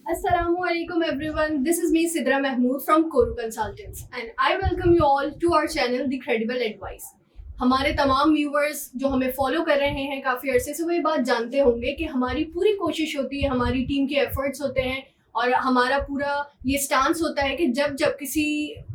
Assalamualaikum everyone. This is me Sidra Mahmood from Koru Consultants and I welcome you all to our channel The Credible Advice. हमारे तमाम viewers जो हमें follow कर रहे हैं काफ़ी अरसे से वो ये बात जानते होंगे कि हमारी पूरी कोशिश होती है, हमारी टीम के एफर्ट्स होते हैं और हमारा पूरा ये स्टांस होता है कि जब जब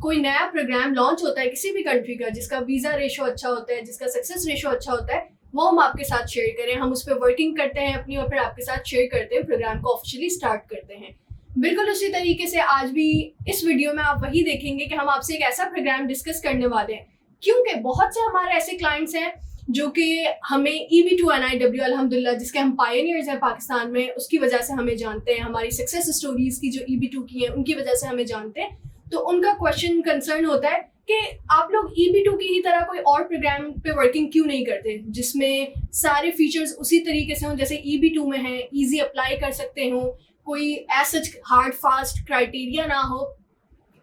कोई नया प्रोग्राम लॉन्च होता है किसी भी कंट्री का जिसका वीज़ा रेशो अच्छा होता है, जिसका सक्सेस रेशो अच्छा होता है, वो हम आपके साथ शेयर करें। हम उस पर वर्किंग करते हैं अपनी और फिर आपके साथ शेयर करते हैं, प्रोग्राम को ऑफिशियली स्टार्ट करते हैं। बिल्कुल उसी तरीके से आज भी इस वीडियो में आप वही देखेंगे कि हम आपसे एक ऐसा प्रोग्राम डिस्कस करने वाले हैं क्योंकि बहुत से हमारे ऐसे क्लाइंट्स हैं जो कि हमें EB2 NIW अल्हम्दुलिल्लाह जिसके हम पायनियर्स हैं पाकिस्तान में, उसकी वजह से हमें जानते हैं, हमारी सक्सेस स्टोरीज की जो EB2 की हैं उनकी वजह से हमें जानते हैं। तो उनका क्वेश्चन कंसर्न होता है कि आप लोग EB2 की ही तरह कोई और प्रोग्राम पे वर्किंग क्यों नहीं करते जिसमें सारे फीचर्स उसी तरीके से हों जैसे EB2 में है, ईजी अप्लाई कर सकते हो, कोई सच हार्ड फास्ट क्राइटेरिया ना हो।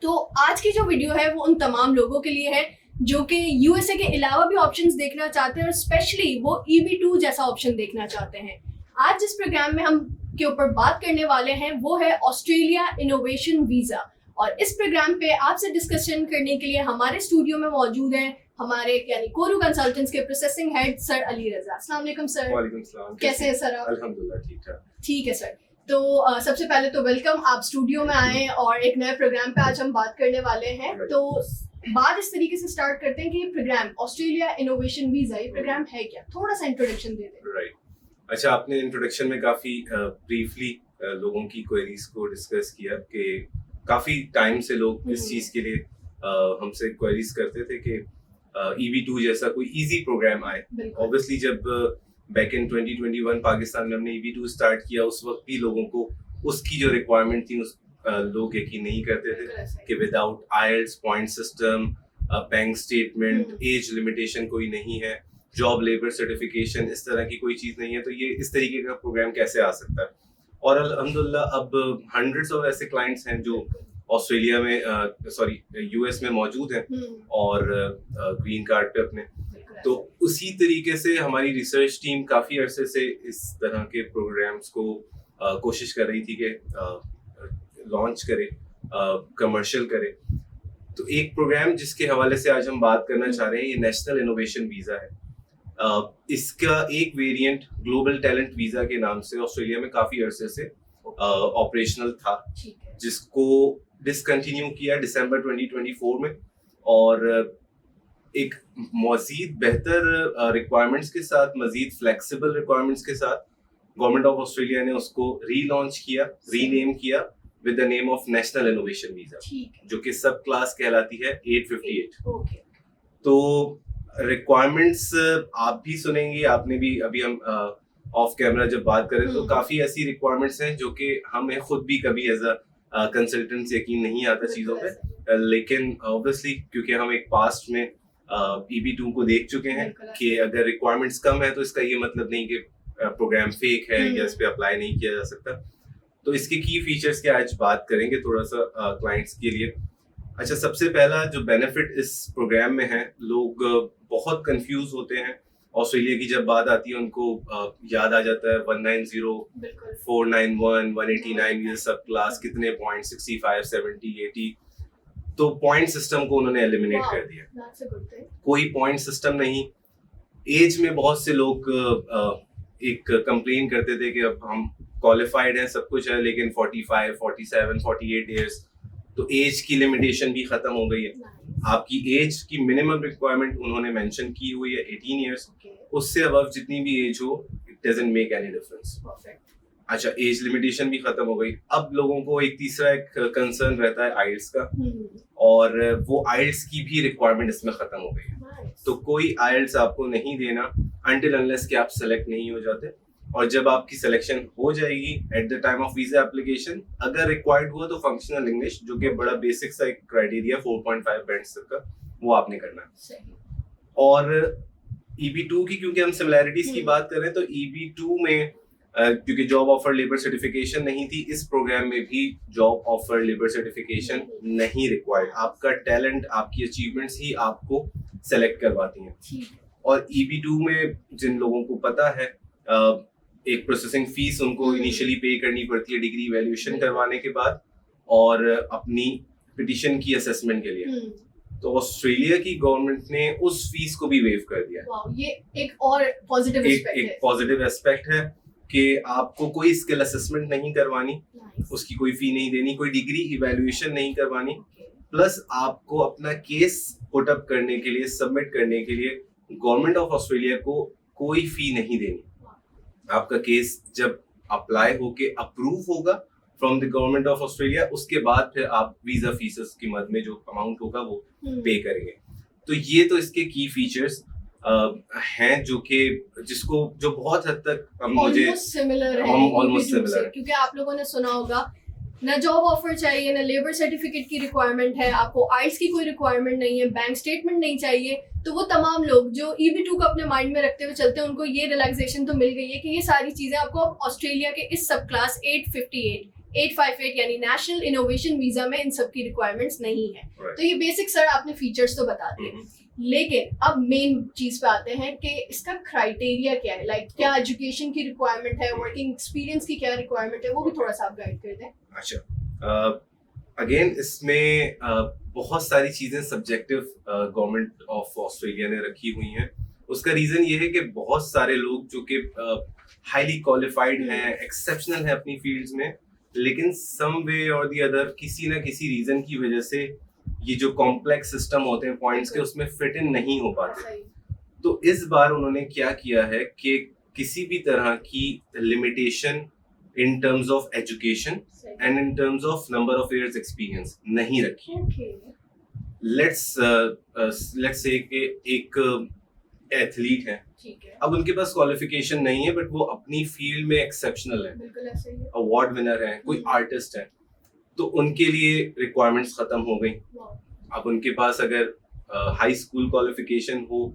तो आज की जो वीडियो है वो उन तमाम लोगों के लिए है जो कि USA के अलावा भी ऑप्शंस देखना चाहते हैं और स्पेशली वो EB2 जैसा ऑप्शन देखना चाहते हैं। आज जिस प्रोग्राम में हम के ऊपर बात करने वाले हैं वो है ऑस्ट्रेलिया इनोवेशन वीज़ा और इस प्रोग्राम पे आपसे डिस्कशन करने के लिए हमारे स्टूडियो में मौजूद हैं हमारे यानी कोरू कंसल्टेंट्स के प्रोसेसिंग हेड सर अली रजा। अस्सलाम वालेकुम सर। वालेकुम सलाम। कैसे हैं सर आप? अल्हम्दुलिल्लाह ठीक ठाक। ठीक है सर। तो सबसे पहले तो वेलकम, आप स्टूडियो में आए और एक नए प्रोग्राम पे आज हम बात करने वाले हैं। तो बात इस तरीके से स्टार्ट करते हैं कि ये प्रोग्राम ऑस्ट्रेलिया इनोवेशन वीजा ये प्रोग्राम है क्या, थोड़ा सा इंट्रोडक्शन दे दें। राइट, अच्छा आपने इंट्रोडक्शन में काफी ब्रीफली लोगों की क्वेरीज को डिस्कस किया कि काफी टाइम से लोग इस चीज के लिए हमसे क्वेरीज करते थे कि EB2 जैसा कोई इजी प्रोग्राम आए। ऑब्वियसली जब बैक इन 2021 पाकिस्तान में हमने EB2 स्टार्ट किया उस वक्त भी लोगों को उसकी जो रिक्वायरमेंट थी लोग यकीन नहीं करते थे कि without IELTS point system, bank statement, age limitation कोई नहीं है, जॉब लेबर सर्टिफिकेशन, इस तरह की कोई चीज नहीं है, तो ये इस तरीके का प्रोग्राम कैसे आ सकता है। और अल्हम्दुलिल्लाह अब हंड्रेड्स ऑफ ऐसे क्लाइंट्स हैं जो ऑस्ट्रेलिया में US में मौजूद हैं और ग्रीन कार्ड पे अपने, तो उसी तरीके से हमारी रिसर्च टीम काफी अरसे से इस तरह के प्रोग्राम्स को कोशिश कर रही थी कि लॉन्च करे, कमर्शियल करे। तो एक प्रोग्राम जिसके हवाले से आज हम बात करना चाह रहे हैं ये नेशनल इनोवेशन वीजा है। इसका एक वेरिएंट ग्लोबल टैलेंट वीजा के नाम से ऑस्ट्रेलिया में काफी अरसे से ऑपरेशनल था, जिसको डिसकंटिन्यू किया दिसंबर 2024 में और एक मजीद बेहतर रिक्वायरमेंट्स के साथ, मजीद फ्लेक्सिबल रिक्वायरमेंट्स के साथ गवर्नमेंट ऑफ ऑस्ट्रेलिया ने उसको रीलॉन्च किया, रीनेम किया with the name of national innovation visa, जो कि सब क्लास कहलाती है 858। तो रिक्वायरमेंट्स आप भी सुनेंगे, आपने भी अभी हम ऑफ कैमरा जब बात करें तो काफी ऐसी रिक्वायरमेंट्स हैं जो कि हमें खुद भी कभी एज अ कंसल्टेंट यकीन नहीं आता चीजों पे, लेकिन ऑब्वियसली क्योंकि हम एक पास्ट में EB2 को देख चुके हैं कि अगर रिक्वायरमेंट्स कम है तो इसका ये मतलब नहीं कि प्रोग्राम फेक है या इस पे अप्लाई नहीं किया जा सकता। तो इसके की फीचर्स की आज बात करेंगे थोड़ा सा क्लाइंट्स के लिए। अच्छा, सबसे पहला जो बेनिफिट इस प्रोग्राम में है, लोग बहुत कंफ्यूज होते हैं, ऑस्ट्रेलिया की जब बात आती है उनको याद आ जाता है 190, 491, 189 ये सब क्लास, कितने पॉइंट 65, 70, 80, तो पॉइंट सिस्टम को उन्होंने एलिमिनेट कर दिया, कोई पॉइंट सिस्टम नहीं। एज में बहुत से लोग एक कंप्लेन करते थे कि अब हम क्वालिफाइड हैं, सब कुछ है, लेकिन 45, 47, 48 इयर्स, तो एज की लिमिटेशन भी खत्म हो गई है। आपकी एज की मिनिमम रिक्वायरमेंट उन्होंने मेंशन की हुई है 18 इयर्स, उससे अबव जितनी भी एज हो it doesn't make any difference. अच्छा, एज लिमिटेशन भी खत्म हो गई। अब लोगों को एक तीसरा कंसर्न रहता है IELTS का, और वो IELTS की भी रिक्वायरमेंट इसमें खत्म हो गई है। तो कोई IELTS आपको नहीं देना अनटिल अनलेस कि आप सेलेक्ट नहीं हो जाते, और जब आपकी सिलेक्शन हो जाएगी at the time of visa application, अगर रिक्वायर्ड हुआ तो फंक्शनल इंग्लिश, जो कि बड़ा बेसिक सा एक क्राइटेरिया 4.5 बैंड्स तक का, वो आपने करना है। और EB2 की क्योंकि हम सिमिलैरिटीज की बात करें तो EB2 में क्योंकि जॉब ऑफर लेबर सर्टिफिकेशन नहीं थी, इस प्रोग्राम में भी जॉब ऑफर लेबर सर्टिफिकेशन नहीं रिक्वायर्ड। आपका टैलेंट, आपकी अचीवमेंट्स ही आपको सेलेक्ट करवाती हैं। और EB2 में जिन लोगों को पता है एक प्रोसेसिंग फीस उनको इनिशियली पे करनी पड़ती है डिग्री वैल्यूएशन बिल्कुल। करवाने के बाद और अपनी पिटिशन की असेसमेंट के लिए। तो ऑस्ट्रेलिया की गवर्नमेंट ने उस फीस को भी वेव कर दिया। वाओ, ये एक और पॉजिटिव एस्पेक्ट एक है। पॉजिटिव एस्पेक्ट है कि आपको कोई स्किल असेसमेंट नहीं करवानी, Nice. उसकी कोई फी नहीं देनी, कोई डिग्री इवैल्यूएशन नहीं करवानी, Okay. प्लस आपको अपना केस पुट अप करने के लिए, सबमिट करने के लिए गवर्नमेंट ऑफ ऑस्ट्रेलिया को कोई फी नहीं देनी। आपका केस जब अप्लाई होके अप्रूव होगा from the government of Australia, उसके बाद फिर आप वीजा फीसेस की मद में जो अमाउंट होगा वो पे करेंगे। तो ये तो इसके की फीचर्स हैं जो कि जिसको जो बहुत हद तक मुझे ऑलमोस्ट सिमिलर है almost YouTube से, similar है। क्योंकि आप लोगों ने सुना होगा ना जॉब ऑफर चाहिए, ना लेबर सर्टिफिकेट की रिक्वायरमेंट है, आपको आइल्स की कोई रिक्वायरमेंट नहीं है, बैंक स्टेटमेंट नहीं चाहिए। तो वो तमाम लोग जो EB2 को अपने माइंड में रखते हुए चलते हैं, उनको ये रिलैक्सेशन तो मिल गई है कि ये सारी चीजें आपको अब ऑस्ट्रेलिया के इस सब क्लास 858 यानी नेशनल इनोवेशन वीजा में इन सब की रिक्वायरमेंट्स नहीं है। Right. तो ये बेसिक सर आपने फीचर्स तो बता दिए, लेकिन अब मेन चीज पे आते हैं कि इसका क्राइटेरिया क्या है। लाइक क्या एजुकेशन की रिक्वायरमेंट है, वर्किंग एक्सपीरियंस की क्या रिक्वायरमेंट है, वो भी थोड़ा सा आप गाइड कर दें। अच्छा, अगेन इसमें बहुत सारी चीजें सब्जेक्टिव गवर्नमेंट ऑफ ऑस्ट्रेलिया ने रखी हुई हैं। उसका रीजन ये है कि बहुत सारे लोग जो कि हाईली क्वालिफाइड हैं, एक्सेप्शनल हैं अपनी फील्ड्स में, लेकिन सम वे और दी अदर किसी ना किसी रीजन की वजह से ये जो कॉम्प्लेक्स सिस्टम होते हैं पॉइंट्स के, उसमें फिट इन नहीं हो पाते। सही। तो इस बार उन्होंने क्या किया है कि किसी भी तरह की limitation in terms of education सही। And in terms of number of years experience नहीं रखी है। Okay. लेट्स से कि एक एथलीट है, ठीक है, अब उनके पास क्वालिफिकेशन नहीं है बट वो अपनी फील्ड में एक्सेप्शनल है, बिल्कुल ऐसे ही है। अवार्ड विनर है, कोई आर्टिस्ट है, तो उनके लिए रिक्वायरमेंट्स खत्म हो गई। Wow. अब उनके पास अगर हाई स्कूल क्वालिफिकेशन हो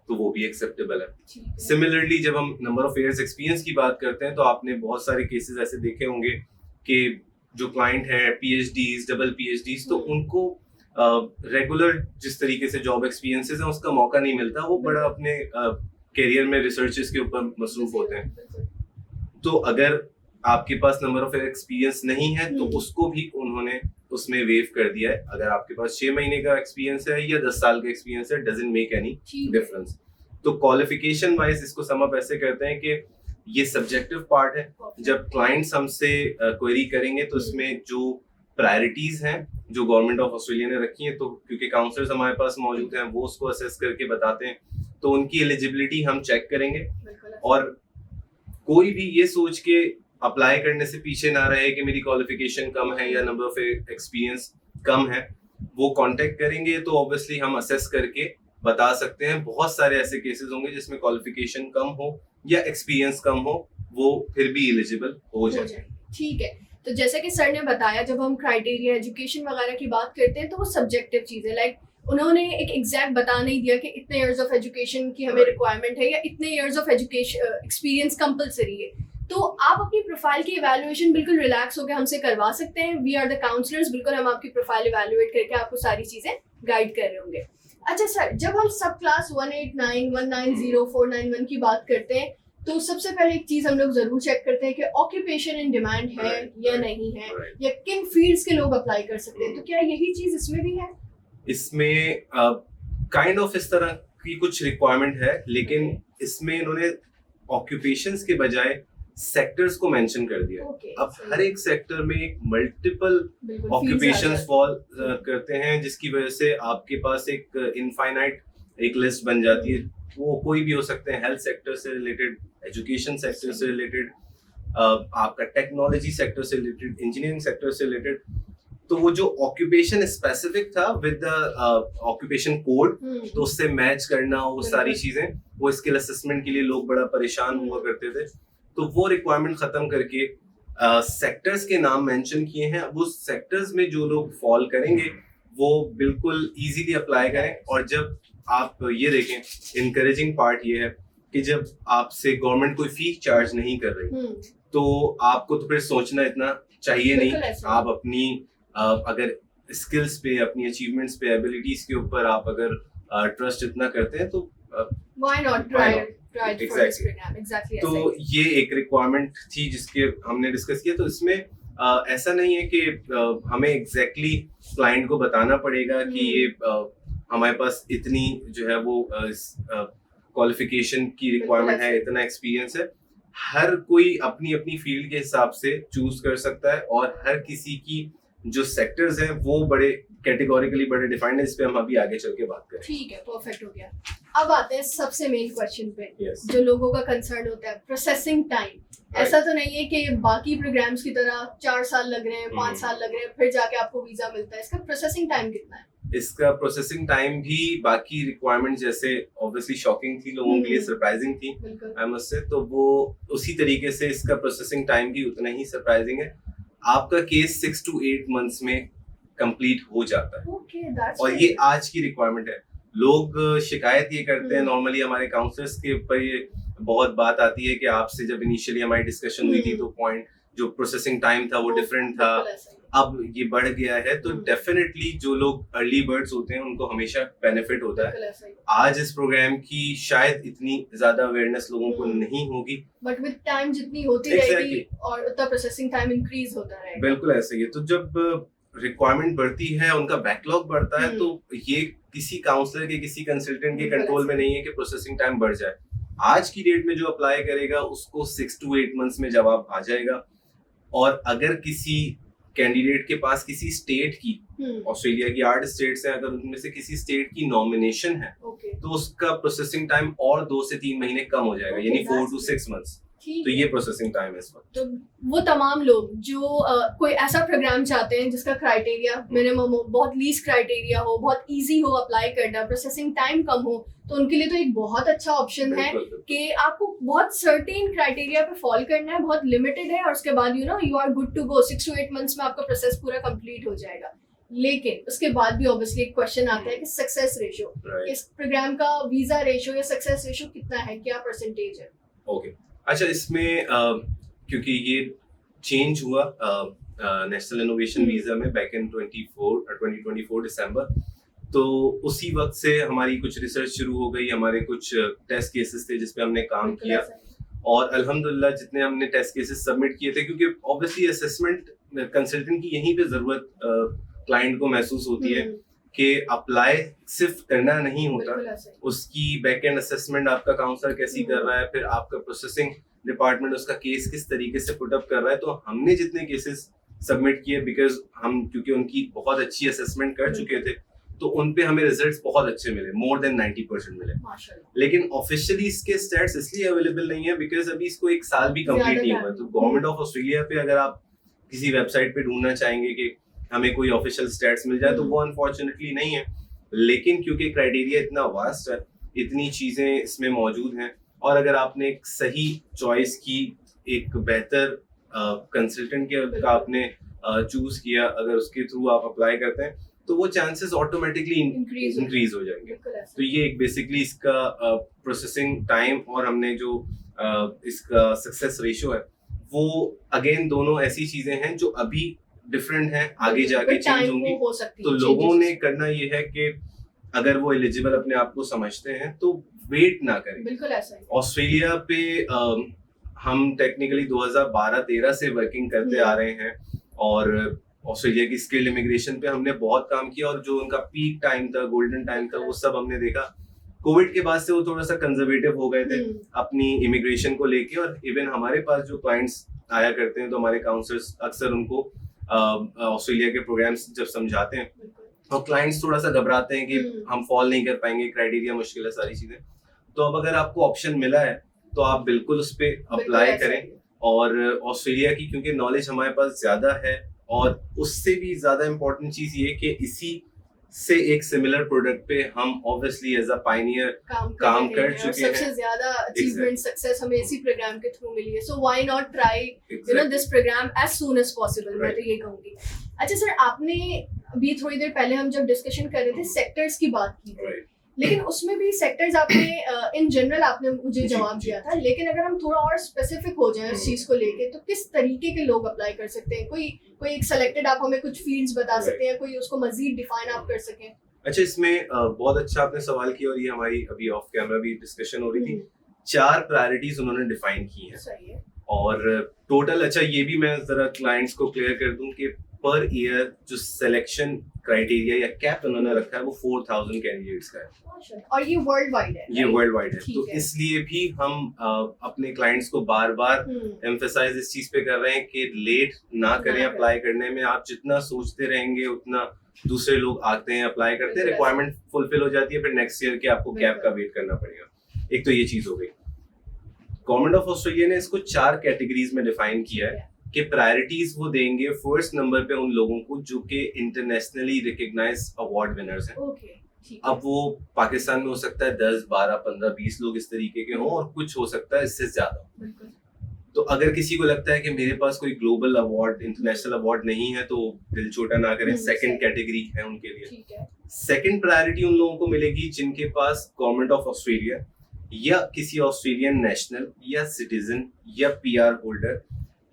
तो वो भी एक्सेप्टेबल है। ठीक है। सिमिलरली जब हम नंबर ऑफ इयर्स एक्सपीरियंस की बात करते हैं तो आपने बहुत सारे केसेस ऐसे देखे होंगे कि जो क्लाइंट है PhDs, डबल PhDs, तो उनको रेगुलर जिस तरीके से जॉब एक्सपीरियंसेस है उसका मौका नहीं मिलता। वो बड़ा अपने करियर में रिसर्चेस के ऊपर मसरूफ होते हैं। बिल्कुल। तो अगर आपके पास नंबर ऑफ एक्सपीरियंस नहीं है तो उसको भी उन्होंने उसमें वेव कर दिया है। अगर आपके पास 6 महीने का एक्सपीरियंस है या 10 साल का एक्सपीरियंस है, डजंट मेक एनी ठीक है। डिफरेंस। तो क्वालिफिकेशन वाइज इसको सम अप ऐसे करते हैं कि ये सब्जेक्टिव पार्ट है। जब क्लाइंट्स हमसे क्वेरी करेंगे तो इसमें जो प्रायोरिटीज हैं जो गवर्नमेंट ऑफ ऑस्ट्रेलिया ने रखी हैं, तो क्योंकि काउंसलर्स हमारे पास मौजूद हैं, वो उसको असेस करके बताते हैं, तो उनकी एलिजिबिलिटी हम चेक करेंगे। बिल्कुल ऐसे। और कोई भी ये सोच के अप्लाई करने से पीछे ना रहे कि मेरी क्वालिफिकेशन कम है या नंबर ऑफ एक्सपीरियंस कम है, वो कांटेक्ट करेंगे तो ऑब्वियसली हम असेस करके बता सकते हैं। बहुत सारे ऐसे केसेस होंगे जिसमें क्वालिफिकेशन कम हो या एक्सपीरियंस कम हो, वो फिर भी एलिजिबल हो जाए। ठीक है। तो जैसे कि सर ने बताया, जब हम क्राइटेरिया एजुकेशन वगैरह की बात करते हैं तो वो सब्जेक्टिव चीज है। लाइक उन्होंने एक एग्जैक्ट बता नहीं दिया कि इतने इयर्स ऑफ एजुकेशन की हमें रिक्वायरमेंट है या इतने years of education experience compulsory है। तो आप अपनी प्रोफाइल की इवैल्यूएशन बिल्कुल रिलैक्स होकर हमसे करवा सकते हैं। वी आर द काउंसलर्स, बिल्कुल हम आपकी प्रोफाइल इवैल्यूएट करके आपको सारी चीजें गाइड कर रहे होंगे। अच्छा सर, जब हम सब क्लास 189, 190, 491 की बात करते हैं तो सबसे पहले एक चीज हम लोग जरूर चेक करते हैं कि ऑक्यूपेशन इन डिमांड है या नहीं है, या किन फील्ड्स के लोग अप्लाई कर सकते हैं। तो क्या यही चीज इसमें भी है? इसमें काइंड ऑफ इस तरह की कुछ रिक्वायरमेंट है, लेकिन इसमें इन्होंने ऑक्यूपेशंस के बजाय सेक्टर्स को मेंशन कर दिया। अब हर एक सेक्टर में एक मल्टीपल ऑक्यूपेशंस फॉल करते हैं, जिसकी वजह से आपके पास एक इनफाइनाइट एक लिस्ट बन जाती है। वो कोई भी हो सकते हैं, हेल्थ सेक्टर से रिलेटेड, एजुकेशन सेक्टर से रिलेटेड, आपका टेक्नोलॉजी सेक्टर से रिलेटेड, इंजीनियरिंग सेक्टर से रिलेटेड। तो वो जो ऑक्यूपेशन स्पेसिफिक था विद द ऑक्यूपेशन कोड, तो उससे मैच करना, वो सारी चीजें, वो स्किल असेसमेंट के लिए लोग बड़ा परेशान हुआ करते थे। तो वो रिक्वायरमेंट खत्म करके सेक्टर्स के नाम मेंशन किए हैं। वो सेक्टर्स में जो लोग फॉल करेंगे वो बिल्कुल इजीली अप्लाई करें। और जब आप ये देखें, इनकरेजिंग पार्ट ये है कि जब आपसे गवर्नमेंट कोई फी चार्ज नहीं कर रही तो आपको तो फिर सोचना इतना चाहिए नहीं। आप अपनी अगर स्किल्स पे, अपनी अचीवमेंट्स पे, एबिलिटीज के ऊपर आप अगर ट्रस्ट इतना करते हैं तो why not try. right for this Exactly. program, exactly तो ऐसा ही। ये एक रिक्वायरमेंट थी जिसके हमने डिस्कस किया। तो इसमें ऐसा नहीं है कि हमें एग्जैक्टली क्लाइंट को बताना पड़ेगा कि ये हमारे पास इतनी जो है वो क्वालिफिकेशन की रिक्वायरमेंट है, इतना एक्सपीरियंस है। हर कोई अपनी अपनी फील्ड के हिसाब से चूज कर सकता है और हर किसी की जो सेक्टर्स हैं वो बड़े कैटेगोरिकली बड़े डिफाइंड है। इस पे हम अभी आगे चल के बात करें। ठीक है, परफेक्ट हो गया। अब आते हैं सबसे मेन क्वेश्चन पे, Yes. जो लोगों का कंसर्न होता है, प्रोसेसिंग टाइम। ऐसा तो नहीं है कि बाकी प्रोग्राम्स की तरह 4 साल लग रहे हैं, 5 साल लग रहे हैं, फिर जाके आपको वीजा मिलता है। इसका प्रोसेसिंग टाइम कितना है? इसका प्रोसेसिंग टाइम भी बाकी रिक्वायरमेंट जैसे ऑब्वियसली शॉकिंग थी लोगों के लिए, सरप्राइजिंग थी बिल्कुल। आई मस्ट से, तो वो उसी तरीके से इसका प्रोसेसिंग टाइम भी उतना ही सरप्राइजिंग है। आपका केस 6 to 8 months में कंप्लीट हो जाता है ओके, दैट्स और ये आज की रिक्वायरमेंट है। लोग शिकायत ये करते हैं नॉर्मली हमारे काउंसलर्स के ऊपर, ये बहुत बात आती है कि आपसे जब इनिशियली हमारी डिस्कशन हुई थी तो पॉइंट जो प्रोसेसिंग टाइम था वो डिफरेंट था, अब ये बढ़ गया है। तो डेफिनेटली जो लोग अर्ली बर्ड्स होते हैं उनको हमेशा बेनिफिट होता है। आज इस प्रोग्राम की शायद इतनी ज्यादा अवेयरनेस लोगों को नहीं होगी, बट विद टाइम जितनी होती रहेगी और उतना प्रोसेसिंग टाइम इंक्रीज होता रहेगा। बिल्कुल ऐसा ही है। तो जब रिक्वायरमेंट बढ़ती है, उनका बैकलॉग बढ़ता है, तो ये किसी काउंसलर के, किसी कंसल्टेंट के कंट्रोल में नहीं है कि प्रोसेसिंग टाइम बढ़ जाए। आज की डेट में जो अप्लाई करेगा उसको 6 to 8 months में जवाब आ जाएगा। और अगर किसी कैंडिडेट के पास किसी स्टेट की, ऑस्ट्रेलिया की 8 स्टेट्स हैं, अगर उनमें से किसी स्टेट की नॉमिनेशन है तो उसका प्रोसेसिंग टाइम और 2 से 3 महीने कम हो जाएगा, यानी 4 to 6 months। तो ये प्रोसेसिंग टाइम है इस वक्त। तो वो तमाम लोग जो कोई ऐसा प्रोग्राम चाहते हैं जिसका क्राइटेरिया मिनिमम हो, बहुत लीस्ट क्राइटेरिया हो, बहुत इजी हो अप्लाई करना, प्रोसेसिंग टाइम कम हो, तो उनके लिए तो एक बहुत अच्छा ऑप्शन है कि आपको बहुत सर्टेन क्राइटेरिया पे फॉलो करना है, बहुत लिमिटेड है, और उसके बाद you are good to go. 6 to 8 months में आपका प्रोसेस पूरा कंप्लीट हो जाएगा। लेकिन उसके बाद भी ऑब्वियसली एक क्वेश्चन आता है कि सक्सेस रेशियो, इस प्रोग्राम का वीजा रेशियो या सक्सेस रेशियो कितना है, क्या परसेंटेज है? ओके, अच्छा, इसमें क्योंकि ये चेंज हुआ नेशनल इनोवेशन वीजा में बैक इन 2024 दिसंबर, तो उसी वक्त से हमारी कुछ रिसर्च शुरू हो गई, हमारे कुछ टेस्ट केसेस थे जिसपे हमने काम किया, और अल्हम्दुलिल्लाह जितने हमने टेस्ट केसेस सबमिट किए थे, क्योंकि ऑब्वियसली असेसमेंट कंसल्टेंट की यहीं पे जरूरत क्लाइंट को महसूस होती है कि अप्लाई सिर्फ करना नहीं होता, उसकी बैक एंड असेसमेंट आपका काउंसलर कैसी कर रहा है, फिर आपका प्रोसेसिंग डिपार्टमेंट उसका केस किस तरीके से पुट अप कर रहा है। तो हमने जितने केसेस सबमिट किए, बिकॉज हम क्योंकि उनकी बहुत अच्छी असेसमेंट कर चुके थे, तो उन पे हमें रिजल्ट्स बहुत अच्छे मिले, मोर देन 90% मिले। लेकिन ऑफिशियली इसके स्टैट्स इसलिए अवेलेबल नहीं है बिकॉज अभी इसको 1 साल भी कंप्लीट नहीं हुआ। तो गवर्नमेंट ऑफ ऑस्ट्रेलिया पे अगर आप किसी वेबसाइट पे ढूंढना चाहेंगे कि हमें कोई ऑफिशियल स्टैट्स मिल जाए, तो वो अनफॉर्चुनेटली नहीं है। लेकिन क्योंकि क्राइटेरिया इतना वास्ट है, इतनी चीजें इसमें मौजूद हैं, और अगर आपने एक सही चॉइस की, एक बेहतर कंसल्टेंट का आपने चूज किया, अगर उसके थ्रू आप अप्लाई करते हैं, तो वो चांसेस ऑटोमेटिकली इंक्रीज हो जाएंगे। तो ये एक बेसिकली इसका प्रोसेसिंग टाइम और हमने जो इसका सक्सेस रेशियो है, वो अगेन दोनों ऐसी चीजें हैं जो अभी डिफरेंट है, आगे जाके चेंज होंगी। तो लोगों ने करना ये है कि अगर वो एलिजिबल अपने आप को समझते हैं तो वेट ना करें। बिल्कुल ऐसा है। ऑस्ट्रेलिया पे हम टेक्निकली 2012-13 से वर्किंग करते आ रहे हैं, और ऑस्ट्रेलिया की स्किल्ड इमिग्रेशन पे हमने बहुत काम किया, और जो उनका पीक टाइम था, गोल्डन टाइम था, वो सब हमने देखा। कोविड के बाद से वो थोड़ा सा कंजर्वेटिव हो गए थे अपनी इमिग्रेशन को लेके, और इवन हमारे पास जो क्लाइंट्स आया करते हैं तो हमारे काउंसलर्स अक्सर उनको ऑस्ट्रेलिया के प्रोग्राम्स जब समझाते हैं, और क्लाइंट्स थोड़ा सा घबराते हैं कि हम फॉल नहीं कर पाएंगे, क्राइटेरिया मुश्किल है, सारी चीजें। तो अब अगर आपको ऑप्शन मिला है तो आप बिल्कुल उस पर अप्लाई करें। और ऑस्ट्रेलिया की क्योंकि नॉलेज हमारे पास ज्यादा है, और उससे भी ज्यादा इम्पोर्टेंट चीज ये कि इसी से एक सिमिलर प्रोडक्ट पे हम ऑब्वियसली एज अ पायनियर काम कर चुके हैं। सबसे ज्यादा अचीवमेंट सक्सेस हमें इसी प्रोग्राम के थ्रू मिली है। So why not try this program as soon as possible, मैं तो ये कहूंगी। अच्छा सर, आपने अभी थोड़ी देर पहले हम जब डिस्कशन कर रहे थे सेक्टर्स की बात की थी, लेकिन उसमें भी सेक्टर्स आपने इन जनरल आपने मुझे जवाब दिया था, लेकिन अगर हम थोड़ा और स्पेसिफिक हो जाए उस चीज को लेके, तो किस तरीके के लोग अप्लाई कर सकते हैं? कोई एक सेलेक्टेड आप हमें कुछ फील्ड्स बता सकते हैं, कोई उसको मजीद डिफाइन आप कर सकें? अच्छा, इसमें बहुत अच्छा आपने सवाल किया, और ये हमारी अभी ऑफ कैमरा भी डिस्कशन हो रही थी 4 प्रायोरिटीज उन्होंने डिफाइन की हैं। सही है। और टोटल, अच्छा ये भी मैं जरा क्लाइंट्स को क्लियर कर दूं कि पर ईयर जो सिलेक्शन क्राइटेरिया या कैप उन्होंने रखा है वो 4000 कैंडिडेट्स का है। और ये वर्ल्ड वाइड है? ये वर्ल्ड वाइड है। तो है। इसलिए भी हम अपने क्लाइंट्स को बार बार एम्फेसाइज इस चीज पे कर रहे हैं कि लेट ना करें अप्लाई करने में। आप जितना सोचते रहेंगे उतना दूसरे लोग आते हैं, अप्लाई करते हैं, रिक्वायरमेंट फुलफिल हो जाती है, फिर नेक्स्ट ईयर के आपको कैप का वेट करना पड़ेगा। एक तो ये चीज हो गई। गवर्नमेंट ऑफ ऑस्ट्रेलिया ने इसको 4 कैटेगरीज में डिफाइन किया है कि प्रायोरिटीज वो देंगे फर्स्ट नंबर पे उन लोगों को जो कि इंटरनेशनली रिकॉग्नाइज्ड अवार्ड विनर्स हैं। अब वो पाकिस्तान में हो सकता है 10, 12, 15, 20 लोग इस तरीके के हों, और कुछ हो सकता है इससे ज्यादा। तो अगर किसी को लगता है कि मेरे पास कोई ग्लोबल अवार्ड, इंटरनेशनल अवार्ड नहीं है, तो दिल छोटा ना करें, सेकंड कैटेगरी है उनके लिए। सेकंड प्रायोरिटी उन लोगों को मिलेगी जिनके पास गवर्नमेंट ऑफ ऑस्ट्रेलिया या किसी ऑस्ट्रेलियन नेशनल या सिटीजन या पीआर होल्डर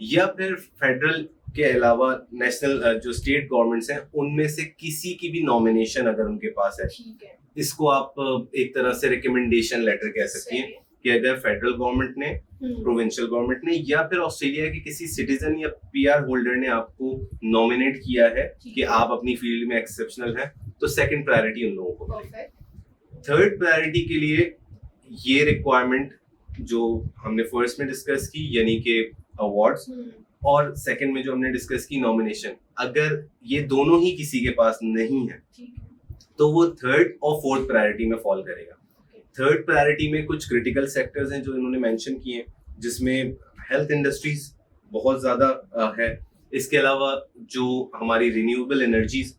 या फिर फेडरल के अलावा नेशनल जो स्टेट गवर्नमेंट्स हैं उनमें से किसी की भी नॉमिनेशन अगर उनके पास है। इसको आप एक तरह से रिकमेंडेशन लेटर कह सकती हैं कि अगर फेडरल गवर्नमेंट ने, प्रोविंशियल गवर्नमेंट ने या फिर ऑस्ट्रेलिया के किसी सिटीजन या पीआर होल्डर ने आपको नॉमिनेट किया है कि आप अपनी फील्ड में एक्सेप्शनल हैं, तो सेकंड प्रायोरिटी उन लोगों को मिलेगी। थर्ड प्रायोरिटी के लिए ये रिक्वायरमेंट जो हमने फर्स्ट में डिस्कस की यानी कि अवार्ड्स, और सेकंड में जो हमने डिस्कस की नॉमिनेशन, अगर ये दोनों ही किसी के पास नहीं है तो वो थर्ड और फोर्थ प्रायोरिटी में फॉल करेगा। थर्ड प्रायोरिटी में कुछ क्रिटिकल सेक्टर्स हैं जो इन्होंने मेंशन किए, जिसमें हेल्थ इंडस्ट्रीज बहुत ज्यादा है। इसके अलावा जो हमारी रिन्यूएबल एनर्जीज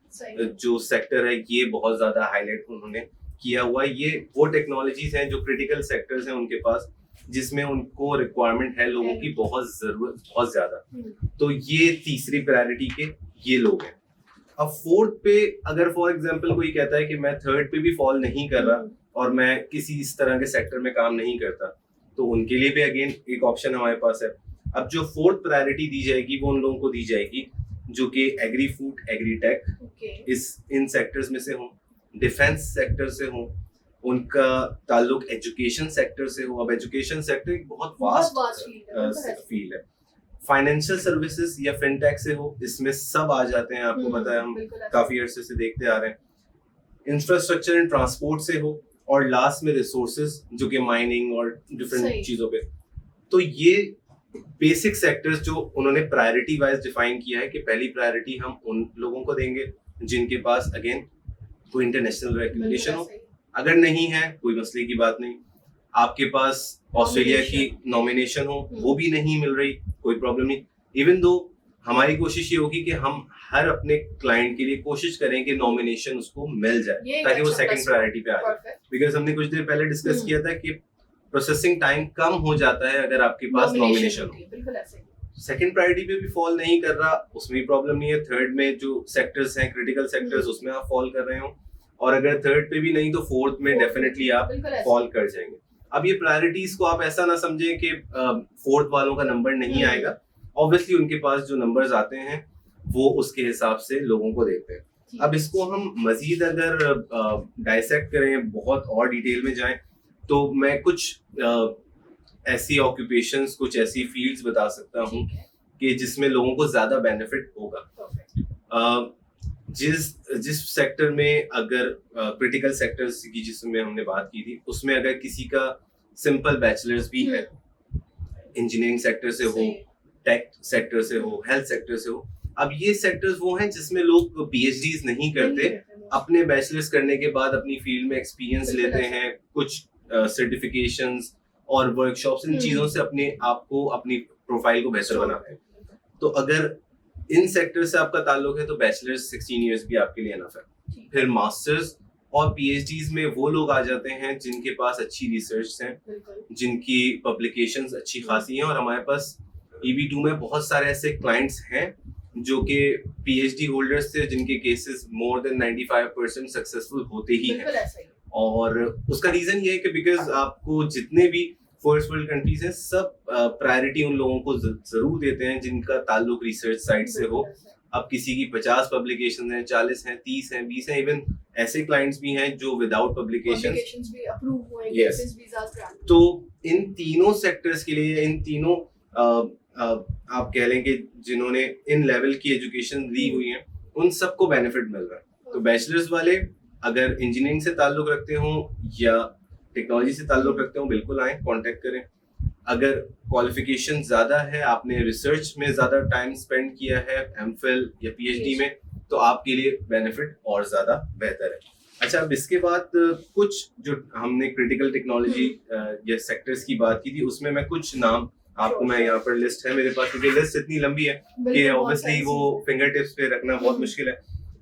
जो सेक्टर है ये बहुत ज्यादा हाईलाइट उन्होंने किया हुआ है। ये वो टेक्नोलॉजीज हैं जो क्रिटिकल सेक्टर्स हैं उनके पास, जिसमें उनको रिक्वायरमेंट है लोगों की बहुत जरूरत, बहुत ज्यादा। तो ये तीसरी प्रायोरिटी के ये लोग हैं। अब फोर्थ पे अगर फॉर एग्जांपल कोई कहता है कि मैं थर्ड पे भी फॉल नहीं कर रहा और मैं किसी इस तरह के सेक्टर में काम नहीं करता, तो उनके लिए भी अगेन एक ऑप्शन हमारे पास है। अब जो फोर्थ प्रायोरिटी दी जाएगी वो उन लोगों को दी जाएगी जो कि एग्री फूड, एग्री टेक इन सेक्टर्स में से हों, डिफेंस सेक्टर से हो, उनका ताल्लुक एजुकेशन सेक्टर से हो। अब एजुकेशन सेक्टर एक बहुत वास्ट फील्ड है। फाइनेंशियल सर्विसेज या फिनटेक से हो, इसमें सब आ जाते हैं, आपको पता है, हम काफी अरसे से देखते आ रहे हैं। इंफ्रास्ट्रक्चर एंड ट्रांसपोर्ट से हो, और लास्ट में रिसोर्सेज जो कि माइनिंग और डिफरेंट चीजों पे। तो ये बेसिक सेक्टर्स जो उन्होंने प्रायोरिटी वाइज डिफाइन किया है कि पहली प्रायोरिटी हम उन लोगों को देंगे जिनके पास अगेन कोई इंटरनेशनल रिकॉग्निशन हो। अगर नहीं है कोई मसले की बात नहीं, आपके पास ऑस्ट्रेलिया की नॉमिनेशन हो वो भी नहीं मिल रही, कोई प्रॉब्लम नहीं। इवन दो हमारी कोशिश ये होगी कि हम हर अपने क्लाइंट के लिए कोशिश करें कि नॉमिनेशन उसको मिल जाए ताकि वो सेकंड प्रायोरिटी पे आ जाए। बिकॉज हमने कुछ देर पहले डिस्कस किया था कि प्रोसेसिंग टाइम कम हो जाता है अगर आपके पास नॉमिनेशन हो। सेकंड प्रायोरिटी पे भी फॉल नहीं कर रहा, उसमें भी प्रॉब्लम नहीं है। थर्ड में जो सेक्टर्स हैं क्रिटिकल सेक्टर्स, उसमें आप फॉल कर रहे हो, और अगर थर्ड पे भी नहीं तो फोर्थ में डेफिनेटली आप फॉल कर जाएंगे। अब ये प्रायोरिटीज को आप ऐसा ना समझें कि फोर्थ वालों का नंबर नहीं आएगा। ऑब्वियसली उनके पास जो नंबर्स आते हैं वो उसके हिसाब से लोगों को देते हैं। अब इसको हम मजीद अगर डाइसेक्ट करें, बहुत और डिटेल में जाएं, तो मैं कुछ ऐसी ऑक्यूपेशंस, कुछ ऐसी फील्ड्स बता सकता हूँ कि जिसमें लोगों को ज्यादा बेनिफिट होगा। जिस सेक्टर में अगर क्रिटिकल सेक्टर्स की जिसमें हमने बात की थी, उसमें अगर किसी का सिंपल बैचलर्स भी है, इंजीनियरिंग सेक्टर से हो, टेक सेक्टर से हो, हेल्थ सेक्टर से हो। अब ये सेक्टर्स वो हैं जिसमें लोग पीएचडीज नहीं करते, अपने बैचलर्स करने के बाद अपनी फील्ड में एक्सपीरियंस लेते हैं, कुछ सर्टिफिकेशंस और वर्कशॉप्स, इन चीजों से अपने आप को, अपनी प्रोफाइल को बेहतर बनाते हैं। तो अगर इन सेक्टर से आपका ताल्लुक है तो बैचलर्स 16 इयर्स भी आपके लिए एनफ है। फिर मास्टर्स और पीएचडीज में वो लोग आ जाते हैं जिनके पास अच्छी रिसर्च है, जिनकी पब्लिकेशंस अच्छी खासी हैं, और हमारे पास EB2 में बहुत सारे ऐसे क्लाइंट्स हैं जो कि पीएचडी होल्डर्स थे जिनके केसेस मोर देन 95% सक्सेसफुल होते ही हैं। और उसका रीजन ये है कि बिकॉज आपको जितने भी फर्स्ट वर्ल्ड कंट्रीज हैं सब प्रायोरिटी उन लोगों को जरूर देते हैं जिनका ताल्लुक रिसर्च साइट से हो। अब किसी की 50 पब्लिकेशन हैं, 40 हैं, 30 हैं, 20 हैं, इवन ऐसे क्लाइंट्स भी हैं जो विदाउट पब्लिकेशंस भी अप्रूव हुए, Yes. Cases visas grant. तो इन तीनों सेक्टर्स के लिए, इन तीनों आप कह लें कि जिन्होंने इन लेवल की एजुकेशन ली हुई है, उन सबको बेनिफिट मिल रहा है। तो बैचलर्स वाले अगर इंजीनियरिंग से ताल्लुक रखते हो या टेक्नोलॉजी से ताल्लुक रखते हो, बिल्कुल आए, कांटेक्ट करें। अगर क्वालिफिकेशन ज्यादा है, आपने रिसर्च में ज्यादा टाइम स्पेंड किया है, एमफिल या पीएचडी में, तो आपके लिए बेनिफिट और ज्यादा बेहतर है। अच्छा, अब इसके बाद कुछ जो हमने क्रिटिकल टेक्नोलॉजी या सेक्टर्स की बात की थी, उसमें मैं कुछ नाम आपको, मैं यहाँ पर लिस्ट है मेरे पास, क्योंकि लिस्ट इतनी लंबी है कि ऑब्वियसली वो फिंगर टिप्स पे रखना बहुत मुश्किल है,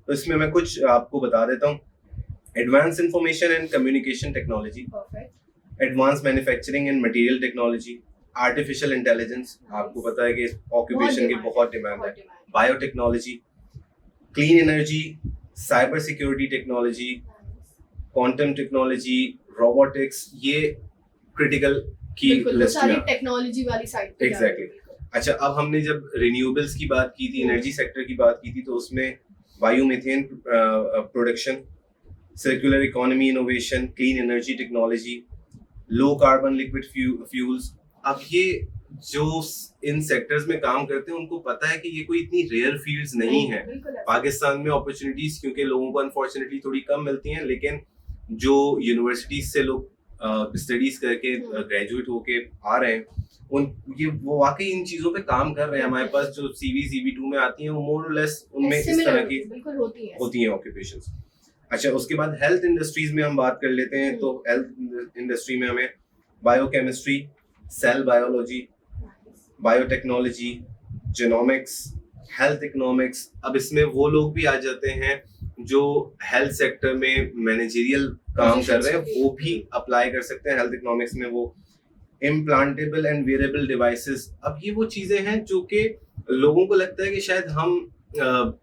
तो इसमें मैं कुछ आपको बता देता हूँ। Advance information and communication technology, advance manufacturing and material technology, artificial intelligence, आपको पता है कि ऑक्यूपेशन की बहुत डिमांड है, biotechnology, clean energy, cyber security technology, quantum technology, robotics, ये क्रिटिकल की लिस्ट में टेक्नोलॉजी वाली साइड पे। एग्जैक्टली। अच्छा, अब हमने जब रिन्यूएबल्स की बात की थी, एनर्जी सेक्टर की बात की थी, तो उसमें biomethane production, circular economy innovation, clean energy technology, low carbon liquid fuels. अब ये जो इन सेक्टर्स में काम करते हैं उनको पता है कि ये कोई इतनी रेयर फील्ड्स नहीं है। पाकिस्तान में अपॉर्चुनिटीज क्योंकि लोगों को अनफॉर्चुनेटली थोड़ी कम मिलती हैं, लेकिन जो यूनिवर्सिटीज से लोग स्टडीज करके ग्रेजुएट होके आ रहे हैं, वो वाकई इन चीजों पे काम कर रहे हैं। हमारे पास जो CV CB2 में आती हैं, वो मोर और लेस उनमें इस तरह की होती हैं ऑक्यूपेशंस। अच्छा, उसके बाद हेल्थ इंडस्ट्रीज में हम बात कर लेते हैं। तो हेल्थ इंडस्ट्री में हमें biochemistry, cell biology, biotechnology, genomics, health economics. अब इसमें वो लोग भी आ जाते हैं जो हेल्थ सेक्टर में मैनेजरियल काम कर रहे हैं, वो भी अप्लाई कर सकते हैं हेल्थ इकोनॉमिक्स में। वो इम्प्लांटेबल एंड वेरेबल डिवाइसेस, अब ये वो चीजें हैं जो कि लोगों को लगता है कि शायद हम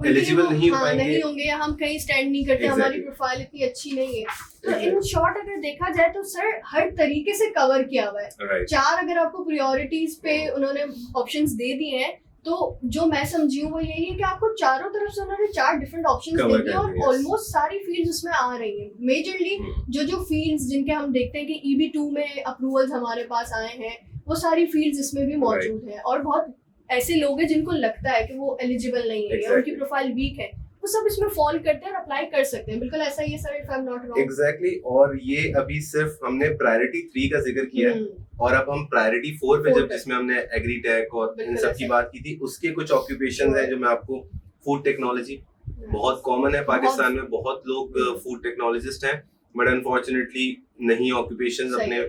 एलिजिबल नहीं हो पाएंगे, नहीं होंगे, या हम कहीं स्टैंड नहीं करते, हमारी प्रोफाइल इतनी अच्छी नहीं है। तो इन शॉर्ट अगर देखा जाए तो सर हर तरीके से कवर किया हुआ है। 4 अगर आपको प्रायोरिटीज पे उन्होंने ऑप्शंस दे दिए हैं, तो जो मैं समझी हूँ वो यही है कि आपको चारों तरफ से उन्होंने 4 डिफरेंट ऑप्शंस दे दिए और ऑलमोस्ट सारी फील्ड्स उसमें आ रही हैं। मेजरली जो फील्ड्स जिनके हम देखते हैं कि EB2 में अप्रूवल्स हमारे पास आए हैं, वो सारी फील्ड्स इसमें भी मौजूद हैं। और बहुत ऐसे लोग हैं जिनको लगता है कि वो एलिजिबल नहीं है या उनकी प्रोफाइल वीक है, वो सब इसमें फॉल करते हैं और अप्लाई कर सकते हैं। बिल्कुल ऐसा ही है sir, if I am not wrong. Exactly. और ये अभी सिर्फ हमने प्रायोरिटी 3 का जिक्र किया है, और अब हम प्रायोरिटी 4 पे, जब जिसमें हमने एग्रीटेक और इन सब की बात की थी, उसके कुछ ऑक्यूपेशंस हैं जो मैं आपको, फूड टेक्नोलॉजी बहुत कॉमन है पाकिस्तान में, बहुत लोग फूड टेक्नोलॉजिस्ट हैं, बट अनफॉर्चुनेटली नहीं ऑक्यूपेशंस अपने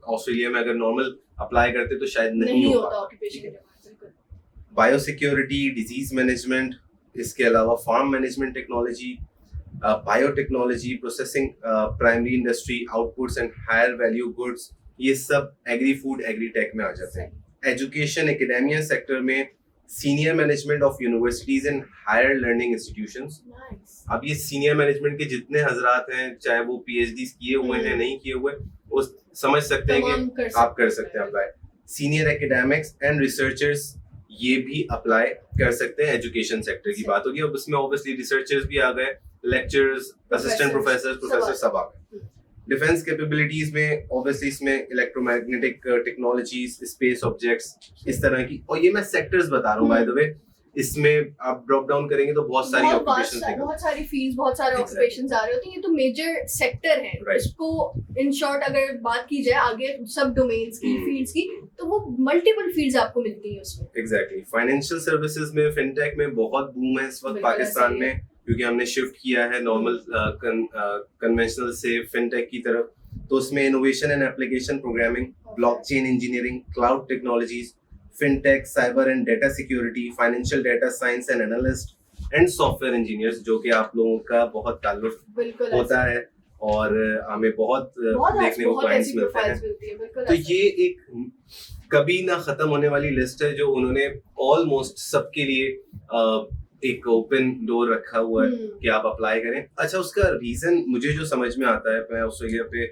ऑस्ट्रेलिया में अगर नॉर्मल अप्लाई करते तो शायद नहीं होता ऑक्यूपेशन। बायोसिक्योरिटी, डिजीज मैनेजमेंट, इसके अलावा farm management technology, biotechnology, processing primary industry, outputs and higher value goods, ये सब एग्री फूड एग्रीटेक में आ जाते हैं। एजुकेशन एकेडेमिया सेक्टर में senior management of universities and higher learning institutions. अब ये सीनियर मैनेजमेंट के जितने हजरात हैं, चाहे वो PhD किए हुए हैं नहीं किए हुए, वो समझ सकते हैं कि आप कर सकते हैं apply. Senior academics and researchers, ये भी अप्लाई कर सकते हैं। एजुकेशन सेक्टर की बात होगी, अब उसमें ऑब्वियसली रिसर्चर्स भी आ गए, लेक्चरर्स, असिस्टेंट प्रोफेसर सब आ गए। डिफेंस कैपेबिलिटीज में ऑब्वियसली इसमें इलेक्ट्रोमैग्नेटिक टेक्नोलॉजीज, स्पेस ऑब्जेक्ट्स, इस तरह की। और ये मैं सेक्टर्स बता रहा हूँ बाय द वे, इसमें आप ड्रॉप डाउन करेंगे तो बहुत सारी ऑक्यूपेशंस हैं, बहुत सारी फील्ड्स, बहुत सारे ऑक्यूपेशंस आ रहे होते हैं। ये तो मेजर सेक्टर है। इसको इन शॉर्ट अगर बात की जाए आगे सब डोमेन्स की, फील्ड्स की, तो वो मल्टीपल फील्ड्स आपको मिलती है उसमें। एग्जैक्टली। फाइनेंशियल सर्विसेज में, फिनटेक में बहुत बूम है इस वक्त पाकिस्तान में, क्योंकि हमने शिफ्ट किया है नॉर्मल कन्वेंशनल से फिनटेक की तरफ। तो उसमें innovation and application programming, blockchain engineering, cloud technologies, fintech, cyber and data security, financial data science and analyst and software engineers, जो कि आप लोगों का बहुत ताल्लुक होता है और हमें बहुत देखने को क्लाइंट्स मिलते हैं। तो ये एक कभी ना खत्म होने वाली लिस्ट है जो उन्होंने ऑलमोस्ट सबके लिए एक ओपन डोर रखा हुआ है कि आप अप्लाई करें। अच्छा, उसका रीजन मुझे जो समझ में आता है, मैं ऑस्ट्रेलिया पे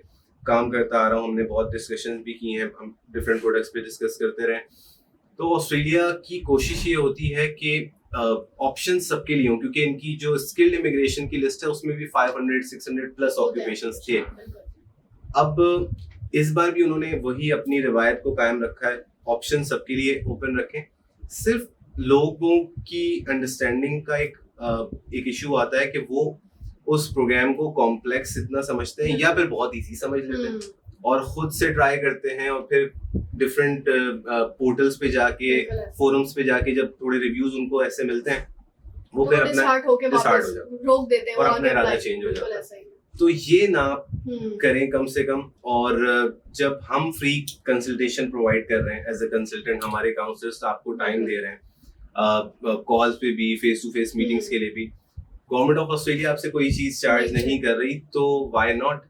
काम करता आ रहा हूँ, हमने बहुत डिस्कशन भी की हैं, हम डिफरेंट प्रोडक्ट्स पे डिस्कस करते रहे। तो ऑस्ट्रेलिया की कोशिश ये होती है कि ऑप्शन सबके लिए हों, क्योंकि इनकी जो स्किल्ड इमिग्रेशन की लिस्ट है उसमें भी 500-600 प्लस ऑक्यूपेशंस थे। अब इस बार भी उन्होंने वही अपनी रिवायत को कायम रखा है, ऑप्शन सबके लिए ओपन रखें। सिर्फ लोगों की अंडरस्टैंडिंग का एक इशू आता है कि वो उस प्रोग्राम को कॉम्प्लेक्स इतना समझते हैं या फिर बहुत इजी समझ लेते हैं और खुद से ट्राई करते हैं, और फिर डिफरेंट पोर्टल्स पे जाके, फोरम्स पे जाके जब थोड़े रिव्यूज उनको ऐसे मिलते हैं वो फिर अपना डिसहार्ट हो जाते रोक देते हैं और अपना इरादा चेंज हो जाता है। तो ये ना करें कम से कम। और जब हम फ्री कंसल्टेशन प्रोवाइड कर रहे हैं एज ए कंसल्टेंट, हमारे काउंसलर्स आपको टाइम दे रहे हैं कॉल्स पे भी, फेस टू फेस मीटिंग्स के लिए भी, गवर्नमेंट ऑफ ऑस्ट्रेलिया आपसे कोई चीज चार्ज नहीं कर रही, तो व्हाई नॉट।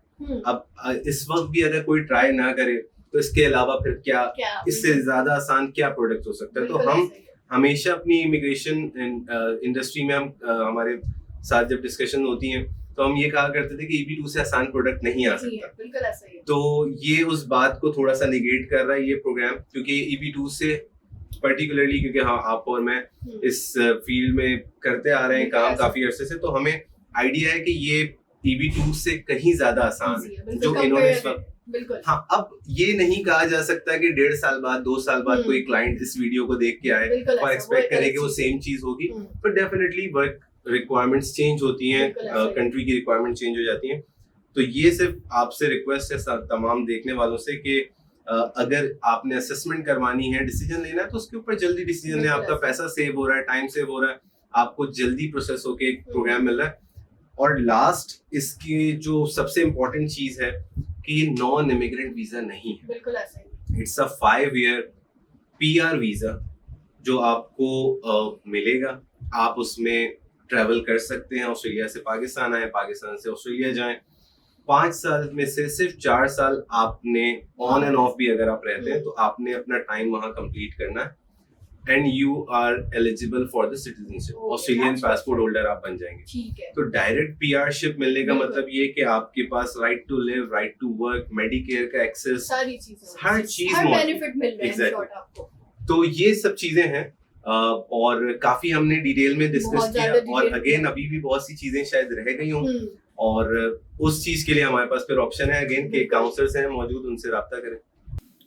अब इस वक्त भी अगर कोई ट्राई ना करे तो इसके अलावा फिर क्या इससे ज्यादा आसान क्या प्रोडक्ट हो सकता है। तो हम हमेशा अपनी इमिग्रेशन इंडस्ट्री में हम हमारे साथ जब डिस्कशन होती हैं तो हम ये कहा करते थे कि EB2 से आसान प्रोडक्ट नहीं आ सकता। बिल्कुल ऐसा ही है। तो ये उस बात को थोड़ा सा निगेट कर रहा है ये प्रोग्राम, क्योंकि EB2 से पर्टिकुलरली, क्योंकि हाँ आप और मैं इस फील्ड में करते आ रहे हैं काम काफी अरसे से, तो हमें आइडिया है कि ये EB2 से कहीं ज्यादा आसान है जो इन्होंने इस वक्त। बिल्कुल। हाँ, अब ये नहीं कहा जा सकता कि 1.5 साल बाद 2 साल बाद कोई क्लाइंट इस वीडियो को देख के आए और एक्सपेक्ट करे कि वो सेम चीज होगी, तो डेफिनेटली वर्क रिक्वायरमेंट्स चेंज होती हैं, कंट्री की रिक्वायरमेंट चेंज हो जाती हैं। तो ये सिर्फ आपसे रिक्वेस्ट है तमाम देखने वालों से कि अगर आपने असेसमेंट करवानी है, डिसीजन लेना है, तो उसके ऊपर जल्दी डिसीजन लें। आपका पैसा सेव हो रहा है, टाइम सेव हो रहा है, आपको जल्दी प्रोसेस होके एक प्रोग्राम मिल रहा है। और लास्ट इसकी जो सबसे इम्पोर्टेंट चीज है कि ये नॉन इमिग्रेंट वीजा नहीं है। बिल्कुल ऐसा ही। It's a 5-year PR visa जो आपको मिलेगा। आप उसमें ट्रैवल कर सकते हैं, ऑस्ट्रेलिया से पाकिस्तान आए, पाकिस्तान से ऑस्ट्रेलिया जाएं। 5 साल में से सिर्फ 4 साल आपने ऑन एंड ऑफ भी अगर आप रहते हैं तो आपने अपना टाइम वहां कंप्लीट करना है, and you are eligible for the citizenship, Australian passport holder आप बन जाएंगे। ठीक है। तो डायरेक्ट PRशिप मिलने का मतलब ये कि आपके पास right to live, right to work, Medicare का एक्सेस, सारी चीजें, हर चीज, हर बेनिफिट मिल रहे हैं आपको। तो ये सब चीजें हैं और काफी हमने डिटेल में डिस्कस किया, और अगेन अभी भी बहुत सी चीजें शायद रह गई हों, और उस चीज के लिए हमारे पास फिर ऑप्शन है अगेन के काउंसलर्स हैं मौजूद, उनसे राब्ता करें।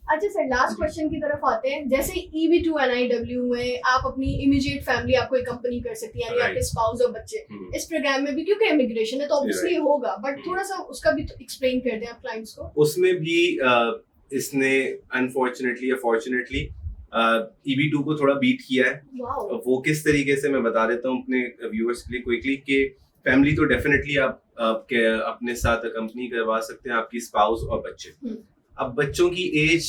अच्छा सर, लास्ट क्वेश्चन की तरफ आते हैं। जैसे EB2 NIW में आप अपनी इमीडिएट फैमिली आपको एक कंपनी कर सकती है, यानी आपके स्पाउस और बच्चे। इस प्रोग्राम में भी क्योंकि इमिग्रेशन है तो ऑब्वियसली होगा, बट थोड़ा सा उसका भी एक्सप्लेन कर दें आप क्लाइंट्स को। उसमें भी इसने अनफॉर्चुनेटली या फॉर्चुनेटली EB2 को थोड़ा बीट किया है। वो किस तरीके से मैं बता देता हूँ अपने व्यूअर्स के लिए क्विकली कि फैमिली तो डेफिनेटली आप अपने साथ अकम्पनी करवा सकते हैं, आपकी स्पाउस और बच्चे। अब बच्चों की एज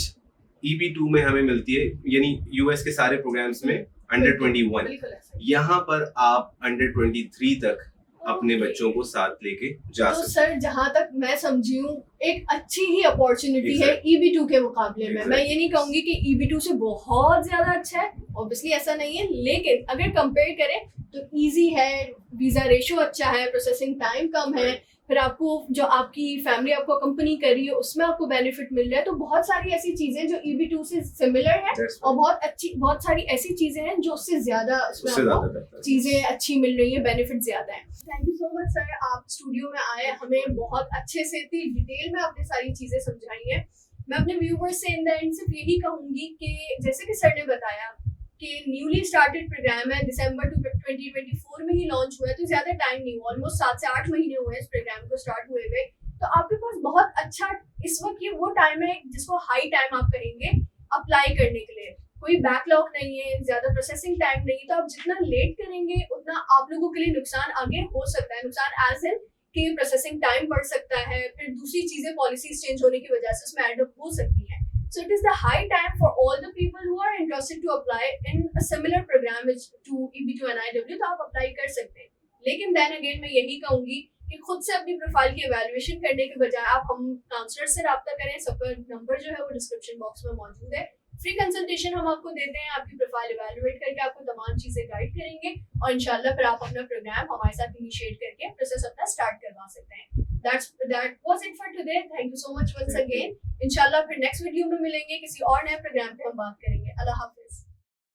EB2 में हमें मिलती है, यानी US के सारे प्रोग्राम्स में अंडर 21, यहाँ पर आप अंडर 23 तक अपने बच्चों को साथ लेके जा सकते हैं। सर जहाँ तक मैं समझी हूँ एक अच्छी ही अपॉर्चुनिटी है EB2 के मुकाबले में। मैं ये नहीं कहूंगी कि EB2 से बहुत ज्यादा अच्छा है, ऑब्वियसली ऐसा नहीं है, लेकिन अगर कंपेयर करें तो इजी है, वीजा रेशो अच्छा है, प्रोसेसिंग टाइम कम है, फिर आपको जो आपकी फैमिली आपको कंपनी कर रही है उसमें आपको बेनिफिट मिल रहा है। तो बहुत सारी ऐसी चीजें जो EB2 से सिमिलर है और बहुत सारी ऐसी चीजें हैं जो उससे ज्यादा चीजें अच्छी मिल रही है, बेनिफिट ज्यादा है। Thank you so much sir, आप स्टूडियो में आए, हमें बहुत अच्छे से डिटेल में आपने सारी चीजें समझाई है। मैं अपने व्यूवर्स से इन द एंड सिर्फ यही कहूंगी कि जैसे कि सर ने बताया कि न्यूली स्टार्टेड प्रोग्राम है, दिसंबर 2024 में ही लॉन्च हुआ है, तो ज्यादा टाइम नहीं हुआ, ऑलमोस्ट 7 से 8 महीने हुए इस प्रोग्राम को स्टार्ट हुए हुए। तो आपके पास बहुत अच्छा इस वक्त ये वो टाइम है जिसको हाई टाइम आप कहेंगे अप्लाई करने के लिए। कोई बैकलॉग नहीं है, ज्यादा प्रोसेसिंग टाइम नहीं, तो आप जितना लेट करेंगे उतना आप लोगों के लिए नुकसान आगे हो सकता है। नुकसान एज इन कि प्रोसेसिंग टाइम बढ़ सकता है, फिर दूसरी चीजें पॉलिसीज चेंज होने की वजह से उसमें एड अप हो सकती है। So it is the high time for all the people who are interested to apply in a similar program which to EB2 NIW, तो आप अप्लाई कर सकते हैं। लेकिन then again मैं यही कहूंगी कि खुद से अपनी प्रोफाइल की एवेल्युएशन करने के बजाय आप हम काउंसलर से रब्ता करें। सबका नंबर जो है वो डिस्क्रिप्शन बॉक्स में मौजूद है। फ्री कंसल्टेशन हम आपको देते हैं, आपकी प्रोफाइल एवेल्युएट करके आपको तमाम चीजें गाइड करेंगे और इंशाल्लाह फिर आप अपना प्रोग्राम हमारे साथ इनिशिएट करके प्रोसेस अपना स्टार्ट करवा सकते हैं। That was it for today. Thank you so much once again. इंशाल्लाह फिर नेक्स्ट वीडियो में मिलेंगे, किसी और नए प्रोग्राम पे हम बात करेंगे। अल्लाह हाफिज।